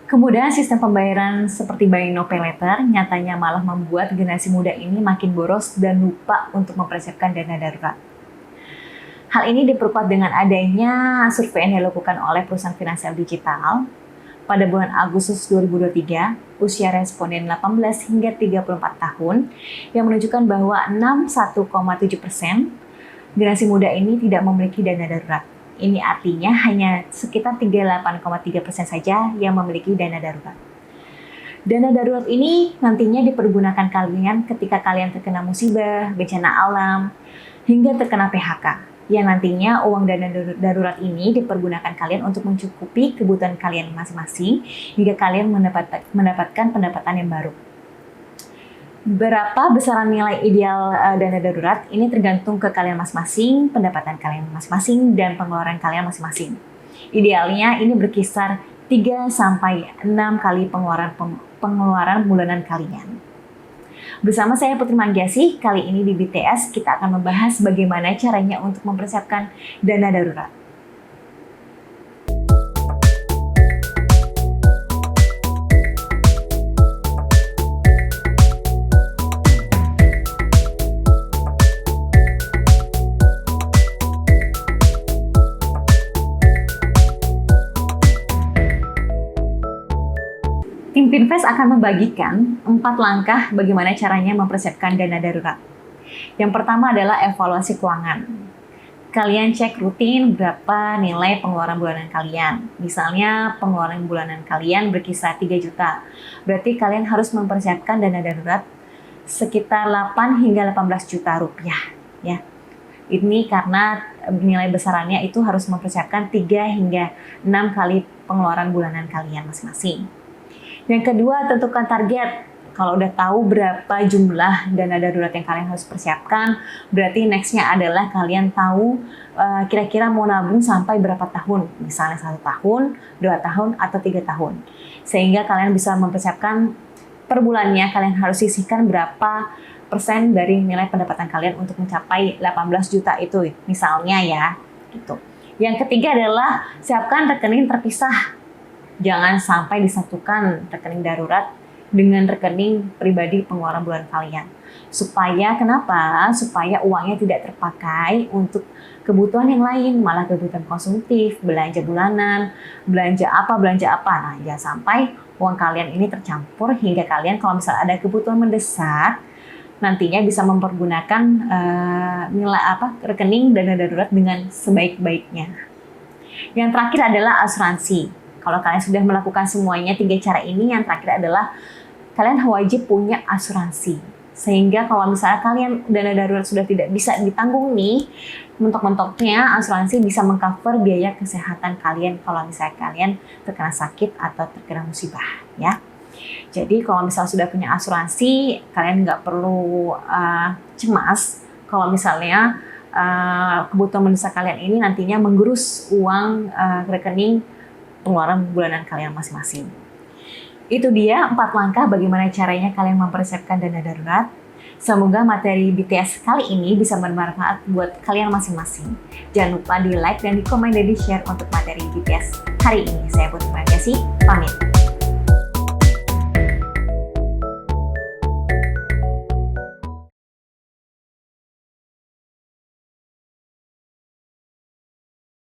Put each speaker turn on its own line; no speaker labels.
Kemudian sistem pembayaran seperti buy now pay later nyatanya malah membuat generasi muda ini makin boros dan lupa untuk mempersiapkan dana darurat. Hal ini diperkuat dengan adanya survei yang dilakukan oleh perusahaan finansial digital. Pada bulan Agustus 2023, usia responden 18 hingga 34 tahun yang menunjukkan bahwa 61,7% generasi muda ini tidak memiliki dana darurat. Ini artinya hanya sekitar 38,3% saja yang memiliki dana darurat. Dana darurat ini nantinya dipergunakan kalian ketika kalian terkena musibah, bencana alam, hingga terkena PHK. Yang nantinya uang dana darurat ini dipergunakan kalian untuk mencukupi kebutuhan kalian masing-masing hingga kalian mendapatkan pendapatan yang baru. Berapa besaran nilai ideal dana darurat ini tergantung ke kalian masing-masing, pendapatan kalian masing-masing, dan pengeluaran kalian masing-masing. Idealnya ini berkisar 3 sampai 6 kali pengeluaran bulanan kalian. Bersama saya Putri Manggiasih, kali ini di BTS kita akan membahas bagaimana caranya untuk mempersiapkan dana darurat. Tim Pinvest akan membagikan 4 langkah bagaimana caranya mempersiapkan dana darurat. Yang pertama adalah evaluasi keuangan. Kalian cek rutin berapa nilai pengeluaran bulanan kalian. Misalnya pengeluaran bulanan kalian berkisar 3 juta. Berarti kalian harus mempersiapkan dana darurat sekitar 8 hingga 18 juta rupiah. Ya. Ini karena nilai besarannya itu harus mempersiapkan 3 hingga 6 kali pengeluaran bulanan kalian masing-masing. Yang kedua, tentukan target. Kalau udah tahu berapa jumlah dana darurat yang kalian harus persiapkan, berarti next-nya adalah kalian tahu kira-kira mau nabung sampai berapa tahun. Misalnya 1 tahun, 2 tahun, atau 3 tahun. Sehingga kalian bisa mempersiapkan per bulannya kalian harus sisihkan berapa persen dari nilai pendapatan kalian untuk mencapai 18 juta itu. Misalnya ya, gitu. Yang ketiga adalah siapkan rekening terpisah. Jangan sampai disatukan rekening darurat dengan rekening pribadi pengeluaran bulan kalian. Supaya kenapa? Supaya uangnya tidak terpakai untuk kebutuhan yang lain, malah kebutuhan konsumtif, belanja bulanan, belanja apa. Nah, jangan sampai uang kalian ini tercampur hingga kalian kalau misalnya ada kebutuhan mendesak, nantinya bisa mempergunakan rekening dana darurat dengan sebaik-baiknya. Yang terakhir adalah asuransi. Kalau kalian sudah melakukan semuanya 3 cara ini, yang terakhir adalah kalian wajib punya asuransi. Sehingga kalau misalnya kalian dana darurat sudah tidak bisa ditanggung nih, mentok-mentoknya asuransi bisa mengcover biaya kesehatan kalian kalau misalnya kalian terkena sakit atau terkena musibah, ya. Jadi kalau misalnya sudah punya asuransi, kalian nggak perlu cemas kalau misalnya kebutuhan mendesak kalian ini nantinya menggerus uang rekening pengeluaran bulanan kalian masing-masing. Itu dia 4 langkah bagaimana caranya kalian mempersiapkan dana darurat. Semoga materi BTS kali ini bisa bermanfaat buat kalian masing-masing. Jangan lupa di like dan di komen dan di share untuk materi BTS hari ini. Saya Putri Manggiasih, pamit.